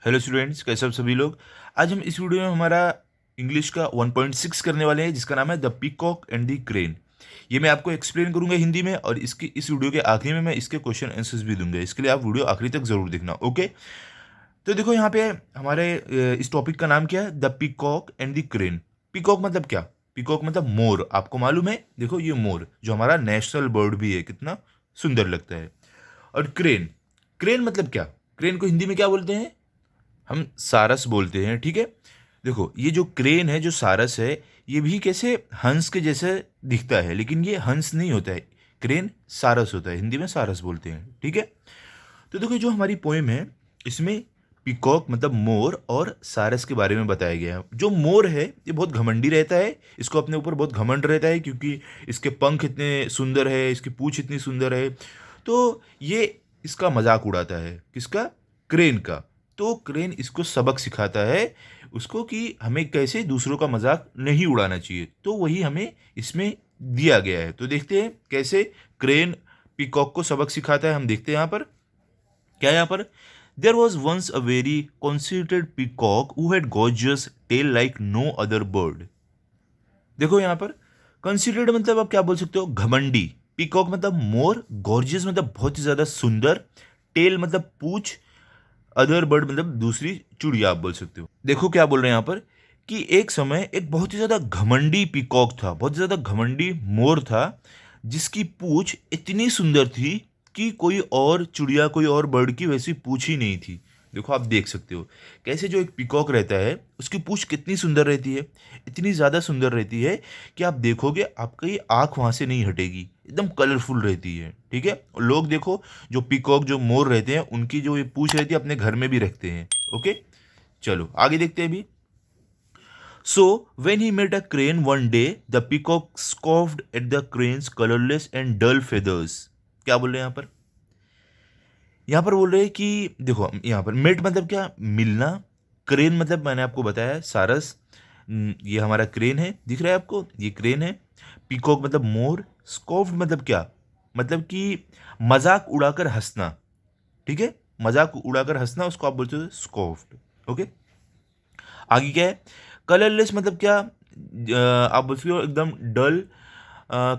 Hello students, कैसे आप सभी लोग। आज हम इस वीडियो में हमारा इंग्लिश का 1.6 करने वाले हैं, जिसका नाम है the peacock and the crane. ये मैं आपको एक्सप्लेन करूंगा हिंदी में, और इस वीडियो के आखिरी में मैं इसके क्वेश्चन आंसर्स भी दूंगा। इसके लिए आप वीडियो आखिरी तक जरूर देखना, ओके। तो देखो यहाँ पे हमारे इस टॉपिक का नाम क्या है, the peacock and the crane. Peacock मतलब क्या? पीकॉक मतलब मोर। आपको मालूम है, देखो ये मोर जो हमारा नेशनल बर्ड भी है, कितना सुंदर लगता है। और क्रेन, क्रेन मतलब क्या? क्रेन को हिंदी में क्या बोलते हैं? हम सारस बोलते हैं, ठीक है। देखो ये जो क्रेन है, जो सारस है, ये भी कैसे हंस के जैसे दिखता है, लेकिन ये हंस नहीं होता है। क्रेन सारस होता है, हिंदी में सारस बोलते हैं, ठीक है। तो देखो जो हमारी पोएम है, इसमें पीकॉक मतलब मोर और सारस के बारे में बताया गया है। जो मोर है ये बहुत घमंडी रहता है, इसको अपने ऊपर बहुत घमंड रहता है, क्योंकि इसके पंख इतने सुंदर है, इसकी पूंछ इतनी सुंदर है। तो ये इसका मजाक उड़ाता है, किसका? क्रेन का। तो क्रेन इसको सबक सिखाता है उसको कि हमें कैसे दूसरों का मजाक नहीं उड़ाना चाहिए। तो वही हमें इसमें दिया गया है। तो देखते हैं कैसे क्रेन पीकॉक को सबक सिखाता है। हम देखते हैं यहाँ पर क्या है। यहाँ पर there was once a very considered peacock who had gorgeous tail like no other bird. देखो यहाँ पर कंसिडर्ड मतलब आप क्या बोल सकते हो, घमंडी। पीकॉक मतलब मोर, गॉर्जियस मतलब बहुत ही ज्यादा सुंदर, टेल मतलब पूछ, अदर बर्ड मतलब दूसरी चिड़िया आप बोल सकते हो। देखो क्या बोल रहे हैं यहाँ पर कि एक समय एक बहुत ही ज्यादा घमंडी पीकॉक था, बहुत ही ज्यादा घमंडी मोर था, जिसकी पूछ इतनी सुंदर थी कि कोई और चिड़िया, कोई और बर्ड की वैसी पूछ ही नहीं थी। देखो आप देख सकते हो कैसे जो एक पीकॉक रहता है उसकी पूछ कितनी सुंदर रहती है, इतनी ज़्यादा सुंदर रहती है कि आप देखोगे आपकी आँख वहाँ से नहीं हटेगी, एकदम कलरफुल रहती है, ठीक है। लोग देखो जो पीकॉक, जो मोर रहते हैं, उनकी जो ये पूछ रहती है अपने घर में भी रखते हैं, ओके। चलो आगे देखते हैं अभी। So when he met a crane one day the peacock scoffed at the crane's colourless and dull feathers. क्या बोल रहे हैं यहाँ पर? यहाँ पर बोल रहे हैं कि देखो यहाँ पर मेट मतलब क्या? मिलना। क्रेन मतलब मैंने आपको बताया है, सारस। ये हमारा क्रेन है, दिख रहा है आपको, ये क्रेन है। पीकॉक मतलब मोर। स्कॉफ्ड मतलब क्या? मतलब कि मजाक उड़ाकर हंसना, ठीक है। मजाक उड़ाकर हंसना, उसको आप बोलते हो स्कॉफ्ड, ओके। आगे क्या है? कलरलेस मतलब क्या? आप बोलते हो एकदम डल।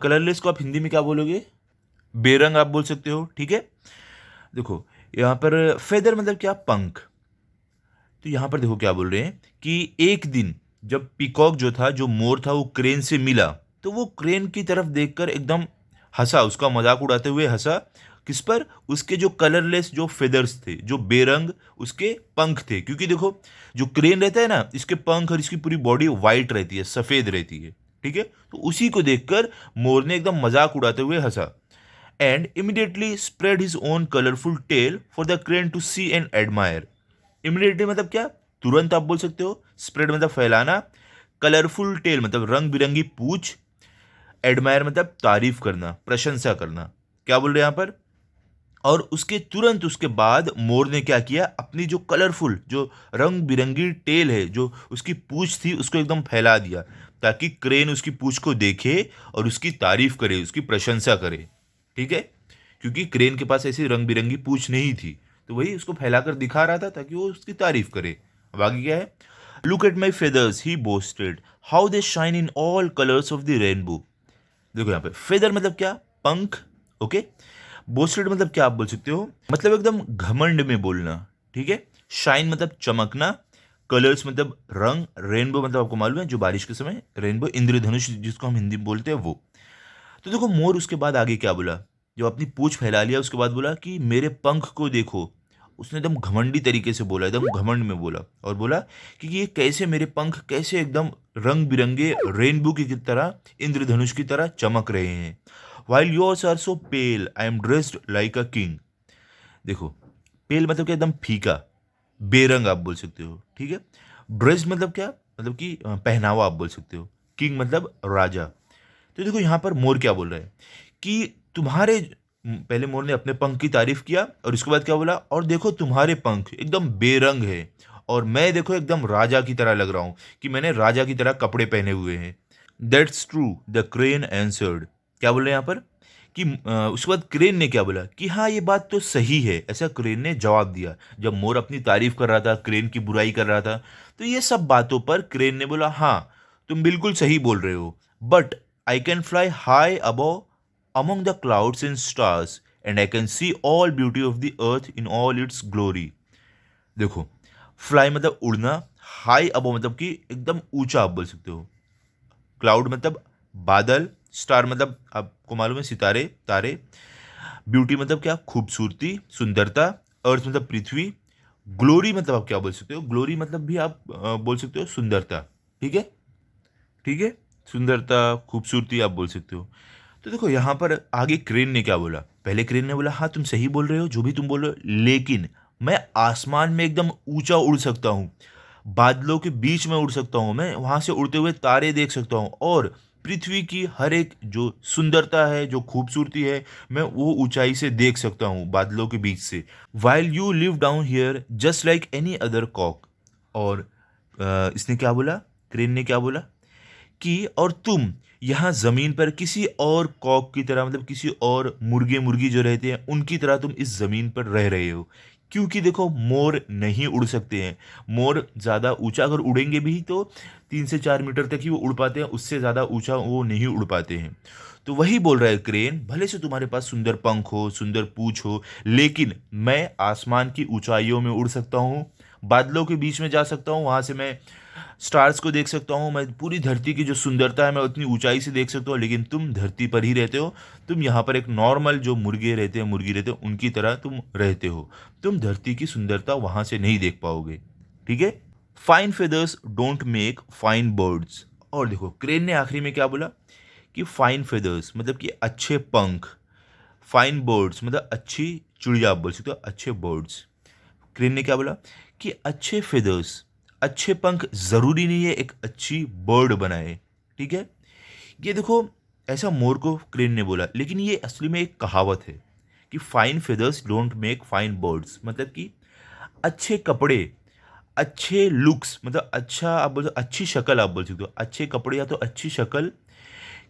कलरलेस को आप हिंदी में क्या बोलोगे? बेरंग आप बोल सकते हो, ठीक है। देखो यहाँ पर फेदर मतलब क्या? पंख। तो यहाँ पर देखो क्या बोल रहे हैं कि एक दिन जब पीकॉक जो था, जो मोर था, वो क्रेन से मिला, तो वो क्रेन की तरफ देखकर एकदम हंसा, उसका मजाक उड़ाते हुए हंसा। किस पर? उसके जो कलरलेस जो फेदर्स थे, जो बेरंग उसके पंख थे। क्योंकि देखो जो क्रेन रहता है ना, इसके पंख और इसकी पूरी बॉडी वाइट रहती है, सफेद रहती है, ठीक है। तो उसी को देखकर मोर ने एकदम मजाक उड़ाते हुए हंसा, and immediately spread his own colourful tail for the crane to see and admire. Immediately मतलब क्या? तुरंत आप बोल सकते हो। स्प्रेड मतलब फैलाना। कलरफुल टेल मतलब रंग बिरंगी पूछ। एडमायर मतलब तारीफ करना, प्रशंसा करना। क्या बोल रहे हैं यहाँ पर? और उसके तुरंत उसके बाद मोर ने क्या किया, अपनी जो कलरफुल, जो रंग बिरंगी टेल है, जो उसकी पूछ थी, उसको एकदम फैला दिया, ताकि क्रेन उसकी पूछ को देखे और उसकी तारीफ करे, उसकी प्रशंसा करे, ठीक है। क्योंकि क्रेन के पास ऐसी रंग बिरंगी पूछ नहीं थी, तो वही उसको फैलाकर दिखा रहा था ताकि वो उसकी तारीफ करे। अब आगे क्या है? Look at my feathers he boasted, how they shine in all colours of the rainbow. देखो यहाँ पे फेदर मतलब क्या? पंख, ओके। बोस्टेड मतलब क्या आप बोल सकते हो? मतलब एकदम घमंड में बोलना, ठीक है। शाइन मतलब चमकना। कलर्स मतलब रंग। रेनबो मतलब आपको मालूम है, जो बारिश के समय रेनबो, इंद्रधनुष जिसको हम हिंदी में बोलते हैं, वो। तो देखो मोर उसके बाद आगे क्या बोला, जब अपनी पूंछ फैला लिया उसके बाद बोला कि मेरे पंख को देखो। उसने एकदम घमंडी तरीके से बोला, एकदम घमंड में बोला, और बोला कि ये कैसे मेरे पंख कैसे एकदम रंग बिरंगे रेनबो की तरह, इंद्रधनुष की तरह चमक रहे हैं। While yours are so pale I am dressed like a king. देखो पेल मतलब क्या? एकदम फीका, बेरंग आप बोल सकते हो, ठीक है। ड्रेस्ड मतलब क्या? मतलब कि पहनावा आप बोल सकते हो। किंग मतलब राजा। तो देखो यहाँ पर मोर क्या बोल रहा है कि तुम्हारे, पहले मोर ने अपने पंख की तारीफ किया, और उसके बाद क्या बोला, और देखो तुम्हारे पंख एकदम बेरंग है, और मैं देखो एकदम राजा की तरह लग रहा हूं, कि मैंने राजा की तरह कपड़े पहने हुए हैं। That's true the crane answered. क्या बोल रहे हैं यहाँ पर? कि उसके बाद क्रेन ने क्या बोला कि हाँ ये बात तो सही है, ऐसा क्रेन ने जवाब दिया। जब मोर अपनी तारीफ कर रहा था, क्रेन की बुराई कर रहा था, तो ये सब बातों पर क्रेन ने बोला हाँ तुम बिल्कुल सही बोल रहे हो, but I can fly high above among the clouds and stars and I can see all beauty of the earth in all it's glory. देखो, फ्लाई मतलब उड़ना, हाई अबव मतलब कि एकदम ऊंचा आप बोल सकते हो, क्लाउड मतलब बादल, स्टार मतलब आपको मालूम है सितारे, तारे, ब्यूटी मतलब क्या, खूबसूरती, सुंदरता, अर्थ मतलब पृथ्वी, ग्लोरी मतलब आप क्या बोल सकते हो, ग्लोरी मतलब भी आप बोल सकते हो सुंदरता। ठीक है, ठीक है, सुंदरता, खूबसूरती आप बोल सकते हो। तो देखो यहाँ पर आगे क्रेन ने क्या बोला, पहले क्रेन ने बोला हाँ तुम सही बोल रहे हो जो भी तुम बोल रहे हो, लेकिन मैं आसमान में एकदम ऊंचा उड़ सकता हूँ, बादलों के बीच में उड़ सकता हूँ, मैं वहां से उड़ते हुए तारे देख सकता हूँ, और पृथ्वी की हर एक जो सुंदरता है, जो खूबसूरती है, मैं वो ऊंचाई से देख सकता हूँ बादलों के बीच से। While you live down here just like any other cock. और इसने क्या बोला, क्रेन ने क्या बोला कि और तुम यहाँ ज़मीन पर किसी और कॉक की तरह, मतलब किसी और मुर्गे मुर्गी जो रहते हैं उनकी तरह तुम इस ज़मीन पर रह रहे हो। क्योंकि देखो मोर नहीं उड़ सकते हैं, मोर ज़्यादा ऊंचा अगर उड़ेंगे भी तो 3 से 4 मीटर तक ही वो उड़ पाते हैं, उससे ज़्यादा ऊंचा वो नहीं उड़ पाते हैं। तो वही बोल रहा है क्रेन, भले से तुम्हारे पास सुंदर पंख हो, सुंदर पूँछ हो, लेकिन मैं आसमान की ऊंचाइयों में उड़ सकता हूँ, बादलों के बीच में जा सकता हूँ, वहाँ से मैं स्टार्स को देख सकता हूँ, मैं पूरी धरती की जो सुंदरता है मैं उतनी ऊंचाई से देख सकता हूँ, लेकिन तुम धरती पर ही रहते हो, तुम यहाँ पर एक नॉर्मल जो मुर्गे रहते हैं, मुर्गी रहते हैं, उनकी तरह तुम रहते हो, तुम धरती की सुंदरता वहाँ से नहीं देख पाओगे। ठीक है, fine feathers don't make fine birds. और देखो क्रेन ने आखिरी में क्या बोला कि फाइन फेदर्स मतलब कि अच्छे पंख, फाइन बर्ड्स मतलब अच्छी चिड़िया आप बोल सकते हो, अच्छे बर्ड्स। क्रेन ने क्या बोला कि अच्छे फेदर्स, अच्छे पंख ज़रूरी नहीं है एक अच्छी बर्ड बनाए। ठीक है, ये देखो ऐसा मोर को क्रेन ने बोला, लेकिन ये असली में एक कहावत है कि fine feathers don't make fine birds, मतलब कि अच्छे कपड़े, अच्छे लुक्स मतलब अच्छा आप बोल, अच्छी शक्ल आप बोल सकते हो, अच्छे कपड़े या तो अच्छी शक्ल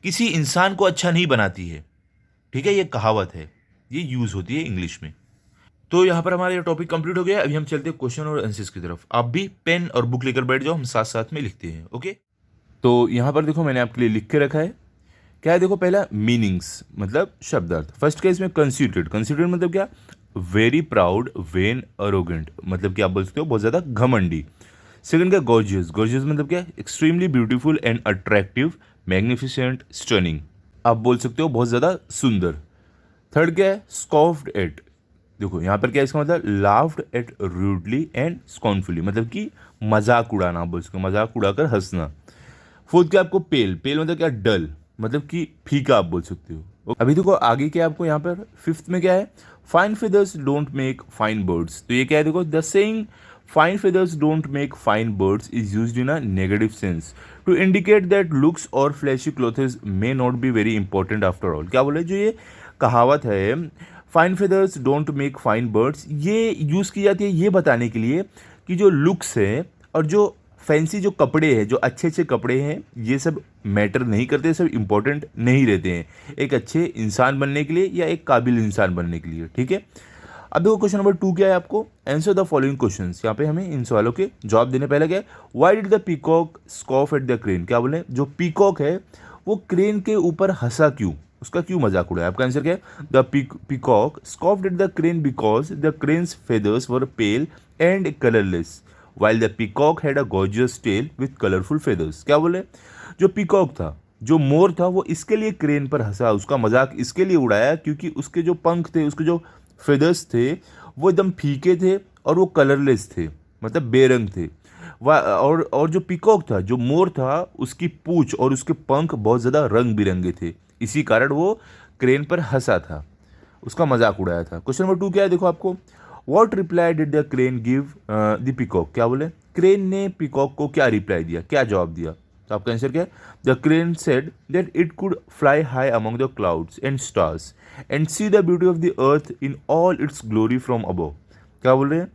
किसी इंसान को अच्छा नहीं बनाती है। ठीक है, ये कहावत है, ये यूज़ होती है इंग्लिश में। तो यहाँ पर हमारा ये टॉपिक कंप्लीट हो गया। अभी हम चलते हैं क्वेश्चन और आंसर्स की तरफ। आप भी पेन और बुक लेकर बैठ जाओ, हम साथ साथ में लिखते हैं। ओके, तो यहाँ पर देखो मैंने आपके लिए लिख के रखा है। क्या है, देखो पहला मीनिंग्स मतलब शब्दार्थ। फर्स्ट का इसमें कंसिडरेट, कंसिडरेट मतलब क्या, वेरी प्राउड, वेन, अरोगेंट मतलब कि आप बोल सकते हो बहुत ज़्यादा घमंडी। सेकंड का गॉर्जियस, गॉर्जियस मतलब क्या, extremely beautiful and attractive, magnificent, stunning आप बोल सकते हो बहुत ज़्यादा सुंदर। थर्ड क्या है, स्कॉफ्ड एट, देखो यहाँ पर क्या है इसका मतलब, लाफ्ड एट रूडली एंड स्कॉर्नफुली मतलब कि मजाक उड़ाना आप बोल सकते हो, मजाक उड़ाकर हंसना। फोर्थ क्या आपको, पेल, पेल मतलब क्या, डल मतलब कि फीका आप बोल सकते हो। अभी देखो आगे क्या है आपको यहाँ पर, फिफ्थ में क्या है, fine feathers don't make fine birds. तो ये क्या है, देखो the saying fine feathers don't make fine birds is used in a negative sense to indicate that looks और flashy clothes may not be very important after all. क्या बोले, जो ये कहावत है fine feathers don't make fine birds, ये use की जाती है ये बताने के लिए कि जो लुक्स है और जो फैंसी जो कपड़े हैं, जो अच्छे अच्छे कपड़े हैं, ये सब मैटर नहीं करते, सब इंपॉर्टेंट नहीं रहते हैं एक अच्छे इंसान बनने के लिए या एक काबिल इंसान बनने के लिए। ठीक है, अब देखो क्वेश्चन नंबर 2 क्या है आपको, आंसर द फॉलोइंग क्वेश्चंस। यहाँ पे हमें इन सवालों के जवाब देने। पहले क्या है, why did the peacock scoff eight the crane. क्या बोले, जो पीकॉक है वो क्रेन के ऊपर हंसा क्यों, उसका क्यों मजाक उड़ाया। आपका आंसर क्या है, the peacock scoffed at the crane because the crane's feathers were pale and colourless while the peacock had a gorgeous tail with colorful feathers। क्या बोले, जो पीकॉक था, जो मोर था, वो इसके लिए क्रेन पर हंसा, उसका मजाक इसके लिए उड़ाया क्योंकि उसके जो पंख थे, उसके जो फेदर्स थे वो एकदम फीके थे और वो कलरलेस थे मतलब बेरंग थे। और जो पीकॉक था, जो मोर था, उसकी पूंछ और उसके पंख बहुत ज़्यादा रंग बिरंगे थे, इसी कारण वो क्रेन पर हंसा था, उसका मजाक उड़ाया था। क्वेश्चन नंबर 2 क्या है, देखो आपको, what reply did the crane give the peacock. क्या बोले, क्रेन ने पीकॉक को क्या रिप्लाई दिया, क्या जवाब दिया। तो आपका आंसर क्या है, the crane said that it could fly high among the clouds and stars and see the beauty of the earth in all it's glory from above. क्या बोल रहे हैं,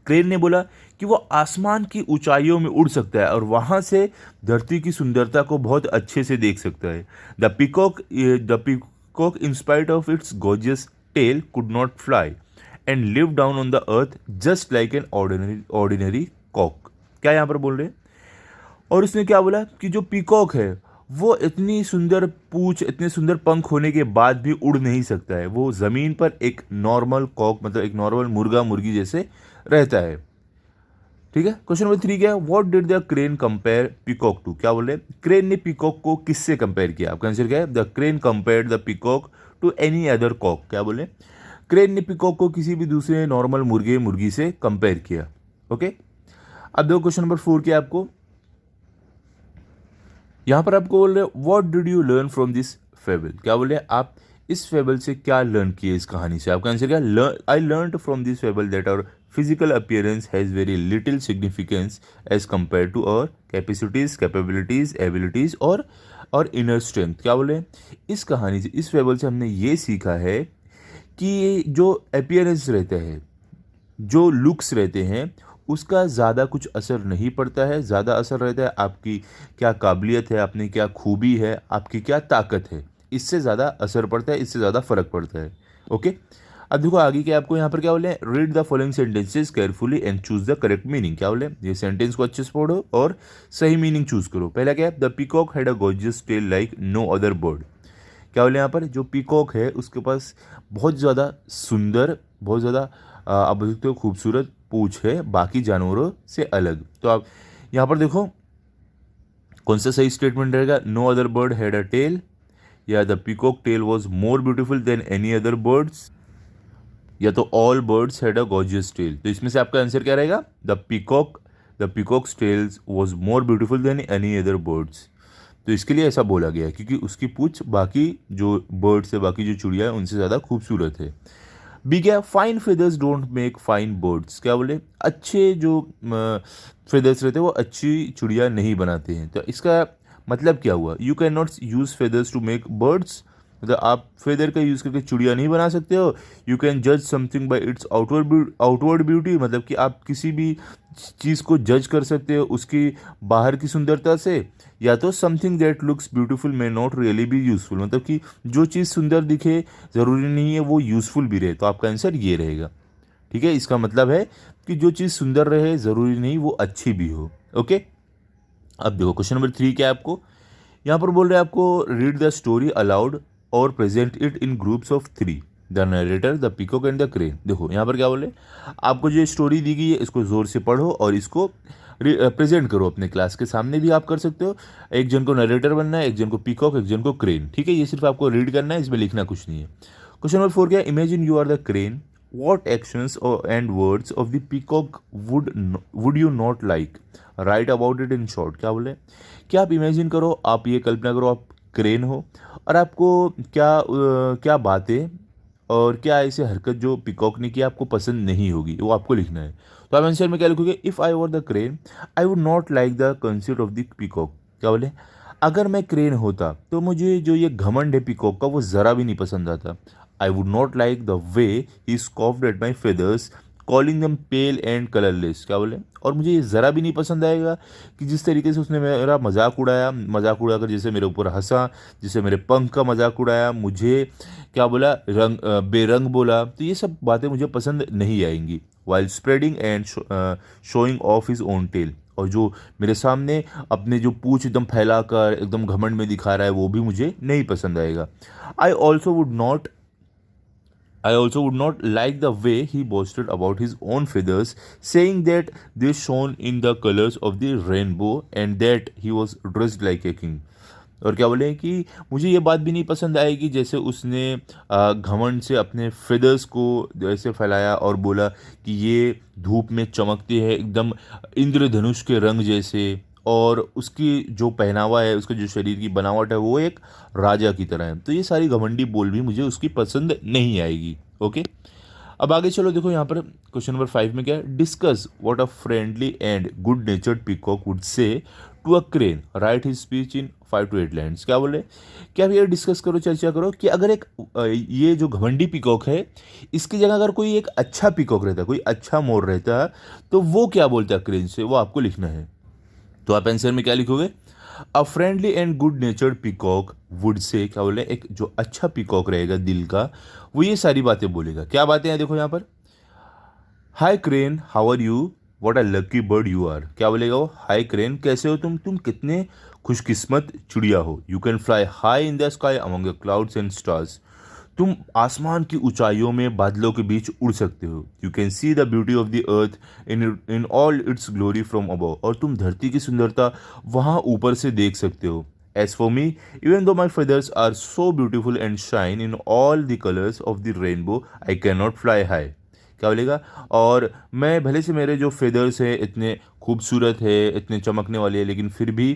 क्रेन ने बोला कि वो आसमान की ऊंचाइयों में उड़ सकता है और वहाँ से धरती की सुंदरता को बहुत अच्छे से देख सकता है। The peacock peacock, in spite of its gorgeous tail, could not fly and lived down on the earth just like an ordinary cock. क्या यहाँ पर बोल रहे हैं? और उसने क्या बोला कि जो पीकॉक है वो इतनी सुंदर पूंछ, इतने सुंदर पंख होने के बाद भी उड़ नहीं सकता है। वो ज़मीन पर एक नॉर्मल कॉक, मतलब एक नॉर्मल मुर्गा मुर्गी जैसे रहता है। ठीक है। क्वेश्चन नंबर 3 क्या है? What did the crane compare peacock to? क्या बोले? क्रेन ने पीकॉक को किससे कंपेयर किया? आपका आंसर क्या है? The crane compare the peacock to any other cock. क्या बोले? क्रेन ने पीकॉक को किसी भी दूसरे नॉर्मल मुर्गे मुर्गी से कंपेयर किया। ओके। अब देखो क्वेश्चन नंबर 4 क्या है आपको? यहाँ पर आपको बोल रहे हैं what did you learn from this fable? क्या बोले? आप इस फेबल से क्या लर्न किए इस कहानी से? आपका आंसर क्या? I learn from this fable that our physical appearance has very little significance as compare to our capacities, capabilities, abilities और इनर स्ट्रेंथ। क्या बोले? इस कहानी से, इस फेबल से हमने ये सीखा है कि जो अपीयरेंस रहते हैं, जो लुक्स रहते हैं, उसका ज़्यादा कुछ असर नहीं पड़ता है। ज़्यादा असर रहता है आपकी क्या काबिलियत है, आपने क्या खूबी है, आपकी क्या ताकत है, इससे ज़्यादा असर पड़ता है, इससे ज़्यादा फ़र्क पड़ता है। ओके। अब देखो आगे क्या आपको यहाँ पर क्या बोले? Read the following sentences carefully and choose the correct meaning. क्या बोले? ये सेंटेंस को अच्छे से पढ़ो और सही मीनिंग चूज करो। पहला क्या है? The peacock had a gorgeous tail like no other bird. क्या बोले यहाँ पर? जो पीकॉक है उसके पास बहुत ज़्यादा सुंदर, बहुत ज़्यादा आप बोल सकते हो खूबसूरत पूंछ है बाकी जानवरों से अलग। तो आप यहाँ पर देखो कौन सा सही स्टेटमेंट रहेगा? No other bird had a tail, या the peacock tail was more beautiful than any other birds, या तो all birds had a gorgeous tail. तो इसमें से आपका आंसर क्या रहेगा? The peacock's tails was more beautiful than any other birds. तो इसके लिए ऐसा बोला गया है क्योंकि उसकी पूंछ बाकी जो बर्ड्स है, बाकी जो चिड़िया है उनसे ज़्यादा खूबसूरत है। बी क्या? Fine feathers don't make fine birds. क्या बोले? अच्छे जो फेदर्स रहते हैं वो अच्छी चिड़िया नहीं बनाते हैं। तो इसका मतलब क्या हुआ? You can not use feathers to make birds, मतलब आप फेदर का यूज़ करके चिड़िया नहीं बना सकते हो। यू कैन जज something bye it's outward beauty, मतलब कि आप किसी भी चीज़ को जज कर सकते हो उसकी बाहर की सुंदरता से। या तो something that looks beautiful may not really be useful, मतलब कि जो चीज़ सुंदर दिखे ज़रूरी नहीं है वो यूज़फुल भी रहे। तो आपका आंसर ये रहेगा। ठीक है। इसका मतलब है कि जो चीज़ सुंदर रहे ज़रूरी नहीं वो अच्छी भी हो। ओके। अब देखो क्वेश्चन नंबर 3 क्या है आपको? यहाँ पर बोल रहे हैं आपको रीड द स्टोरी अलाउड और present it in groups of 3, the narrator, the peacock and the crane. देखो यहाँ पर क्या बोले? आपको जो स्टोरी दी गई है इसको ज़ोर से पढ़ो और इसको प्रेजेंट करो अपने क्लास के सामने भी आप कर सकते हो। एक जन को नरेटर बनना है, एक जन को पीकॉक, एक जन को क्रेन। ठीक है। ये सिर्फ आपको रीड करना है, इसमें लिखना कुछ नहीं है। क्वेश्चन नंबर 4 क्या? Imagine you are the crane, what actions and words of the peacock would you not like? Write about it in short। क्या बोले? क्या आप इमेजिन करो, आप ये कल्पना करो आप क्रेन हो और आपको क्या बातें और क्या ऐसी हरकत जो पीकॉक ने की आपको पसंद नहीं होगी, वो आपको लिखना है। तो आप आंसर में क्या लिखोगे? If I were the crane I would not like the concept of the peacock. क्या बोले? अगर मैं क्रेन होता तो मुझे जो ये घमंड है पीकॉक का वो ज़रा भी नहीं पसंद आता। I would not like the way he scoffed at my feathers, calling them pale and colorless। क्या बोले? और मुझे ये ज़रा भी नहीं पसंद आएगा कि जिस तरीके से उसने मेरा मजाक उड़ाया, मजाक उड़ाकर जैसे मेरे ऊपर हंसा, जैसे मेरे पंख का मजाक उड़ाया, मुझे क्या बोला? बेरंग बोला। तो ये सब बातें मुझे पसंद नहीं आएंगी। While spreading and showing off his own tail, और जो मेरे सामने अपने जो पूंछ एकदम फैलाकर एकदम घमंड में दिखा रहा है वो भी मुझे नहीं पसंद आएगा। I also would not like the way he boasted about his own feathers, saying that they shone in the colors of the rainbow and that he was dressed like a king। और क्या बोले कि मुझे ये बात भी नहीं पसंद आएगी जैसे उसने घमंड से अपने फेदर्स को ऐसे फैलाया और बोला कि ये धूप में चमकते हैं एकदम इंद्रधनुष के रंग जैसे, और उसकी जो पहनावा है, उसके जो शरीर की बनावट है वो एक राजा की तरह है। तो ये सारी घमंडी बोल भी मुझे उसकी पसंद नहीं आएगी। ओके। अब आगे चलो, देखो यहाँ पर क्वेश्चन नंबर 5 में क्या है? Discuss what a friendly and good natured peacock would say to a crane, write his speech in 5 to 8 lines. क्या बोले? क्या भैया डिस्कस करो, चर्चा करो कि अगर एक ये जो घमंडी पीकॉक है इसकी जगह अगर कोई एक अच्छा पीकॉक रहता, कोई अच्छा मोर रहता, तो वो क्या बोलता है क्रेन से, वो आपको लिखना है। तो आप आंसर में क्या लिखोगे? अ friendly and good natured peacock would से, क्या बोले, एक जो अच्छा पीकॉक रहेगा दिल का, वो ये सारी बातें बोलेगा। क्या बातें हैं देखो यहाँ पर। Hi crane, how are you, what a lucky bird you are. क्या बोलेगा वो, हाय क्रेन, कैसे हो तुम कितने खुशकिस्मत चिड़िया हो। You can fly high in the sky among the clouds and stars. तुम आसमान की ऊंचाइयों में बादलों के बीच उड़ सकते हो। You can see the beauty of the earth in all it's glory from above. और तुम धरती की सुंदरता वहाँ ऊपर से देख सकते हो। As for me, even though my feathers are so beautiful and shine in all the colours of the rainbow, I can not fly high. क्या बोलेगा, और मैं भले से मेरे जो फेदर्स है इतने खूबसूरत है, इतने चमकने वाले हैं, लेकिन फिर भी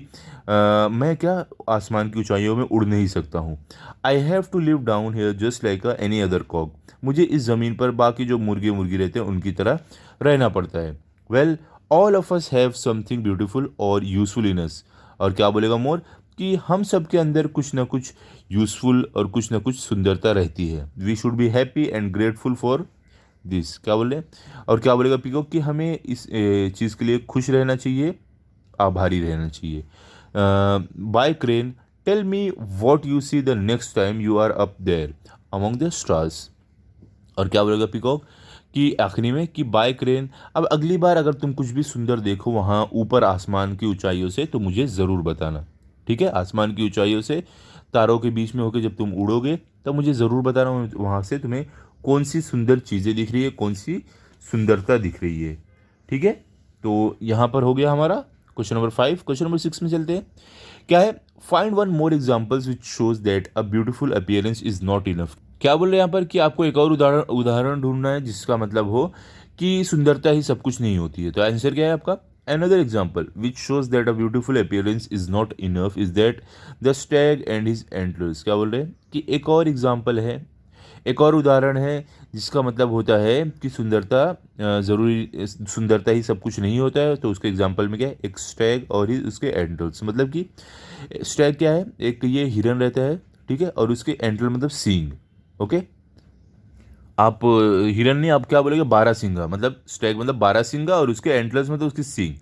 मैं क्या आसमान की ऊंचाइयों में उड़ नहीं सकता हूँ। I have to live down here just like any other cock. मुझे इस ज़मीन पर बाकी जो मुर्गे मुर्गी रहते हैं उनकी तरह रहना पड़ता है। Well, all of us have something beautiful और यूजफुल इन अस। और क्या बोलेगा मोर, कि हम सब के अंदर कुछ ना कुछ यूज़फुल और कुछ ना कुछ सुंदरता रहती है। We should be happy and grateful for this. क्या बोले, और क्या बोलेगा पीकॉक कि हमें इस चीज़ के लिए खुश रहना चाहिए, आभारी रहना चाहिए। Bye crane, tell me what you see the next time you are up there among the stars. और क्या बोलेगा पीकॉक कि आखिरी में कि बाय क्रेन, अब अगली बार अगर तुम कुछ भी सुंदर देखो वहाँ ऊपर आसमान की ऊंचाइयों से तो मुझे ज़रूर बताना। ठीक है, आसमान की ऊंचाइयों से तारों के बीच में होकर जब तुम उड़ोगे तब मुझे ज़रूर बताना वहाँ से तुम्हें कौन सी सुंदर चीज़ें दिख रही है, कौन सी सुंदरता दिख रही है। ठीक है, तो यहाँ पर हो गया हमारा क्वेश्चन नंबर 5। क्वेश्चन नंबर 6 में चलते हैं। क्या है, find one more examples which shows that a beautiful appearance is not enough. क्या बोल रहे हैं यहाँ पर कि आपको एक और उदाहरण उदाहरण ढूंढना है जिसका मतलब हो कि सुंदरता ही सब कुछ नहीं होती है। तो आंसर क्या है आपका, another example which shows that a beautiful appearance is not enough is that the stag and his antlers। क्या बोल रहे हैं कि एक और एग्जाम्पल है, एक और उदाहरण है जिसका मतलब होता है कि सुंदरता ज़रूरी, सुंदरता ही सब कुछ नहीं होता है। तो उसके एग्जाम्पल में क्या है, एक स्टैग और ही उसके एंटल्स। मतलब कि स्टैग क्या है, एक ये हिरन रहता है, ठीक है, और उसके एंटल मतलब सींग। ओके, आप हिरन नहीं, आप क्या बोलेंगे, बारहसिंगा। मतलब स्टैग मतलब बारहसिंगा और उसके एंटलर्स मतलब उसकी सींग।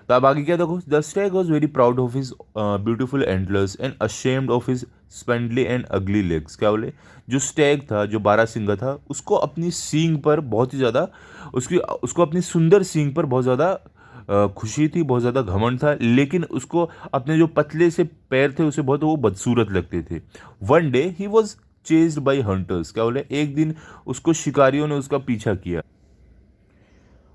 तो अब आगे क्या देखो, the stag was very proud of his beautiful antlers and ashamed of his spindly and ugly legs. क्या बोले, जो स्टैग था, जो बारहसिंगा था, उसको अपनी सींग पर बहुत ही ज़्यादा, उसको अपनी सुंदर सींग पर बहुत ज़्यादा खुशी थी, बहुत ज़्यादा घमंड था, लेकिन उसको अपने जो पतले से पैर थे उसे बहुत वो बदसूरत लगते थे। One day he was chased by hunters. क्या बोले, एक दिन उसको शिकारियों ने उसका पीछा किया।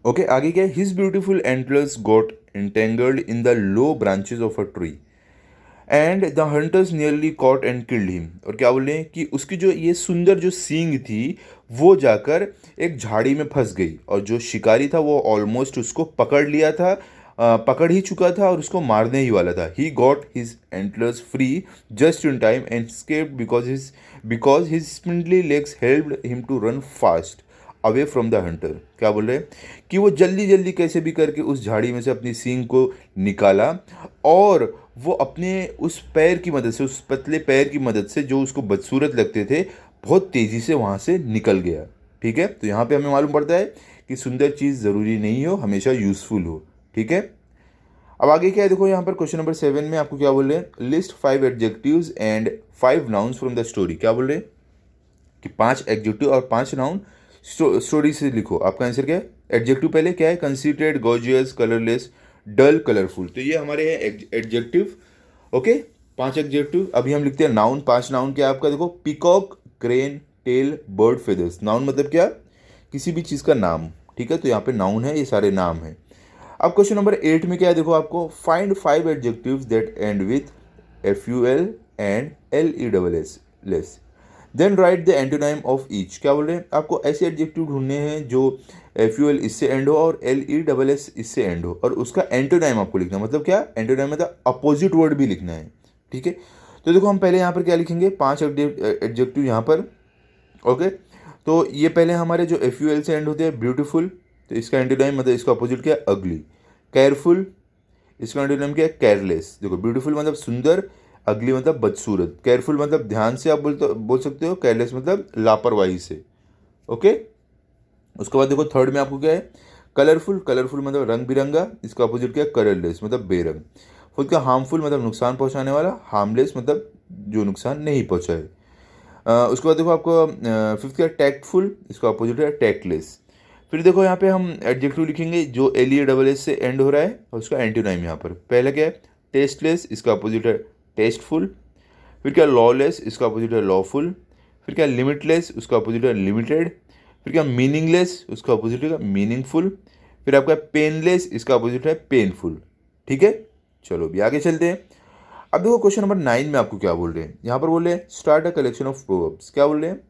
ओके, आगे क्या है, his beautiful antlers got entangled in the low branches of a tree and the hunters nearly caught and killed him। और क्या बोले कि उसकी जो ये सुंदर जो सींग थी वो जाकर एक झाड़ी में फंस गई और जो शिकारी था वो ऑलमोस्ट उसको पकड़ लिया था, पकड़ ही चुका था और उसको मारने ही वाला था। He got his antlers free just in time and escaped because his spindly legs helped him to run fast away from the Hunter. क्या बोल रहे हैं कि वो जल्दी जल्दी कैसे भी करके उस झाड़ी में से अपनी सींग को निकाला और वो अपने उस पैर की मदद से, उस पतले पैर की मदद से जो उसको बदसूरत लगते थे, बहुत तेज़ी से वहाँ से निकल गया। ठीक है, तो यहाँ पे हमें मालूम पड़ता है कि सुंदर चीज़ ज़रूरी नहीं हो, हमेशा यूज़फुल हो। ठीक है, अब आगे क्या है देखो, यहाँ पर क्वेश्चन नंबर 7 में आपको क्या बोल रहे हैं, list 5 adjectives and 5 nouns from the story. क्या बोल रहे हैं कि 5 एडजेक्टिव और 5 नाउन स्टोरी से लिखो। आपका आंसर क्या है, एडजेक्टिव पहले क्या है, कंसीडरेट, गॉर्जियस, कलरलेस, डल, कलरफुल। तो ये हमारे हैं एडजेक्टिव। Okay, 5 adjective. अभी हम लिखते हैं नाउन। 5 नाउन क्या है आपका, देखो, peacock, crane, tail, bird, feathers. Noun मतलब क्या, किसी भी चीज़ का नाम। ठीक है, तो यहाँ पे नाउन है, ये सारे नाम हैं। अब क्वेश्चन नंबर 8 में क्या है देखो, आपको find 5 adjectives that end with FUL and LESS less, then write the antonym of each. क्या बोल रहे हैं, आपको ऐसे एडजेक्टिव ढूंढने हैं जो FUL इससे एंड हो और LESS इससे एंड हो और उसका एंटोनाइम आपको लिखना है। मतलब क्या, एंटोनाइम मतलब अपोजिट वर्ड भी लिखना है। ठीक है, तो देखो हम पहले यहाँ पर क्या लिखेंगे, 5 एडजेक्टिव यहाँ पर। ओके, तो ये पहले हमारे जो FUL से एंड होते हैं, ब्यूटीफुल, तो इसका एंटोनाइम मतलब इसका अपोजिट क्या है, अगली। केयरफुल, इसका एंटोनाइम क्या है, केयरलेस। देखो, ब्यूटीफुल मतलब सुंदर, अगली मतलब बदसूरत। केयरफुल मतलब ध्यान से आप बोल सकते हो, केयरलेस मतलब लापरवाही से। ओके, उसके बाद देखो थर्ड में आपको क्या है, कलरफुल। कलरफुल मतलब रंग बिरंगा, इसका अपोजिट क्या है, कलरलेस मतलब बेरंग। खुद का हार्मफुल मतलब नुकसान पहुंचाने वाला, हार्मलेस मतलब जो नुकसान नहीं पहुंचाए। उसके बाद देखो आपको फिफ्थ क्या, टैक्टफुल, इसका अपोजिट है टैक्टलेस। फिर देखो यहाँ पे हम एडजेक्टिव लिखेंगे जो LESS से एंड हो रहा है और उसका एंटीनाइम यहाँ पर। पहला क्या है, टेस्टलेस, इसका अपोजिट है टेस्टफुल। फिर क्या, लॉलेस, इसका अपोजिट है लॉफुल। फिर क्या, लिमिटलेस, उसका अपोजिट है लिमिटेड। फिर क्या, मीनिंगलेस, उसका अपोजिट है मीनिंगफुल। फिर आपका पेनलेस, इसका अपोजिट है पेनफुल। ठीक है, चलो अभी आगे चलते हैं। अब देखो क्वेश्चन नंबर 9 में आपको क्या बोल रहे हैं, यहाँ पर बोल रहे हैं start a collection of proverbs. क्या बोल रहे हैं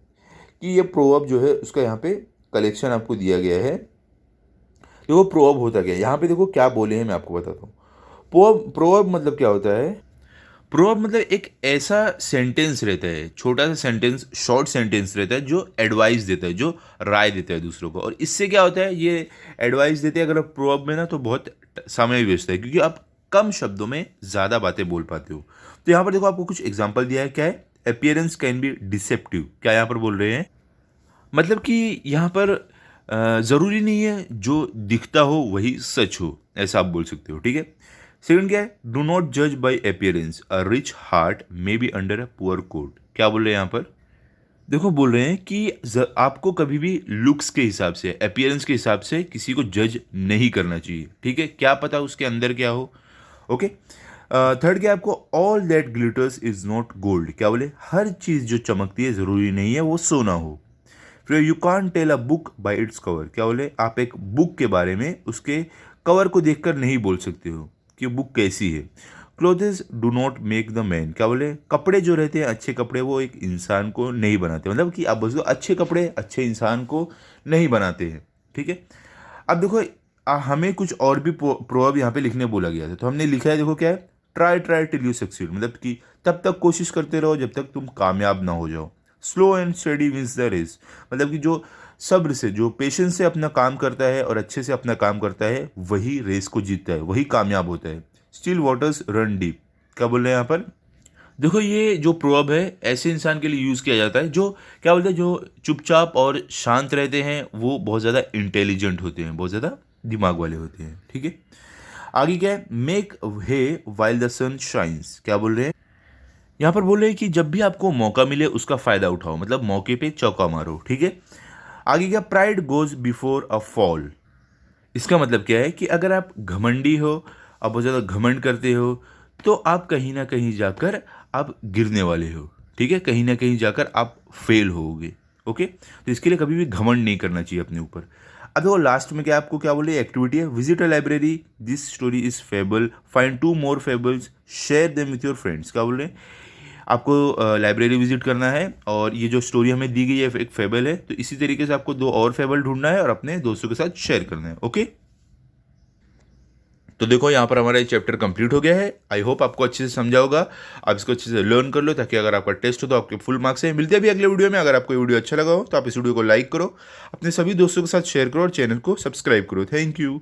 कि ये प्रोवर्ब जो है उसका यहाँ पे कलेक्शन आपको दिया गया है। देखो प्रोवर्ब होता क्या है, यहाँ पे देखो क्या बोले हैं मैं आपको बताता हूँ। प्रोवर्ब मतलब क्या होता है, प्रोवर्ब मतलब एक ऐसा सेंटेंस रहता है, छोटा सा सेंटेंस, शॉर्ट सेंटेंस रहता है जो एडवाइस देता है, जो राय देता है दूसरों को। और इससे क्या होता है, ये एडवाइस देते हैं अगर आप प्रोवर्ब में ना, तो बहुत समय भी बचता है क्योंकि आप कम शब्दों में ज़्यादा बातें बोल पाते हो। तो यहाँ पर देखो आपको कुछ एग्जाम्पल दिया है, क्या है, अपियरेंस कैन बी डिसेप्टिव। क्या यहाँ पर बोल रहे हैं, मतलब कि यहाँ पर ज़रूरी नहीं है जो दिखता हो वही सच हो, ऐसा आप बोल सकते हो। ठीक है, सेकंड क्या है, डू नॉट जज by appearance, a rich heart may be under a poor coat. क्या बोल रहे हैं यहाँ पर, देखो बोल रहे हैं कि आपको कभी भी लुक्स के हिसाब से, अपियरेंस के हिसाब से किसी को जज नहीं करना चाहिए। ठीक है, क्या पता उसके अंदर क्या हो। ओके, थर्ड क्या है आपको, all that glitters is not gold. क्या बोले, हर चीज़ जो चमकती है ज़रूरी नहीं है वो सोना हो। फिर you can't tell a book by its cover. क्या बोले, आप एक बुक के बारे में उसके कवर को देखकर नहीं बोल सकते हो कि बुक कैसी है। Clothes do not make the man. क्या बोले, कपड़े जो रहते हैं, अच्छे कपड़े, वो एक इंसान को नहीं बनाते, मतलब कि आप बोलो अच्छे कपड़े अच्छे इंसान को नहीं बनाते हैं। ठीक है, अब देखो हमें कुछ और भी प्रोवर्ब यहाँ पे लिखने बोला गया था, तो हमने लिखा है, देखो क्या है, try try till you succeed, मतलब कि तब तक कोशिश करते रहो जब तक तुम कामयाब ना हो जाओ। Slow and steady wins the race, मतलब कि जो सब्र से, जो पेशेंस से अपना काम करता है और अच्छे से अपना काम करता है, वही रेस को जीतता है, वही कामयाब होता है। Still waters run deep. क्या बोल रहे हैं यहाँ पर, देखो ये जो प्रोवर्ब है ऐसे इंसान के लिए यूज़ किया जाता है जो, क्या बोलते हैं, जो चुपचाप और शांत रहते हैं, वो बहुत ज़्यादा इंटेलिजेंट होते हैं, बहुत ज़्यादा दिमाग वाले होते हैं। ठीक है, आगे क्या है, make hay while the sun shines. क्या बोल रहे हैं, यहाँ पर बोल रहे हैं कि जब भी आपको मौका मिले उसका फ़ायदा उठाओ, मतलब मौके पे चौका मारो। ठीक है, आगे क्या, pride goes before a fall. इसका मतलब क्या है कि अगर आप घमंडी हो, आप बहुत ज़्यादा घमंड करते हो, तो आप कहीं ना कहीं जाकर आप गिरने वाले हो। ठीक है, कहीं ना कहीं जाकर आप फेल होगे। ओके, तो इसके लिए कभी भी घमंड नहीं करना चाहिए अपने ऊपर। अब वो लास्ट में क्या आपको क्या बोले, एक्टिविटी है, visit a library, this story is fable, find 2 more fables, share them with your friends. क्या बोल रहे हैं, आपको लाइब्रेरी विजिट करना है और ये जो स्टोरी हमें दी गई है एक फेबल है, तो इसी तरीके से आपको 2 और फेबल ढूंढना है और अपने दोस्तों के साथ शेयर करना है। ओके, तो देखो यहाँ पर हमारा ये चैप्टर कंप्लीट हो गया है। आई होप आपको अच्छे से समझा होगा, आप इसको अच्छे से लर्न कर लो ताकि अगर आपका टेस्ट हो तो आपके फुल मार्क्स हैं। मिलते हैं अभी अगले वीडियो में। अगर आपको ये वीडियो अच्छा लगा हो तो आप इस वीडियो को लाइक करो, अपने सभी दोस्तों के साथ शेयर करो और चैनल को सब्सक्राइब करो। Thank you.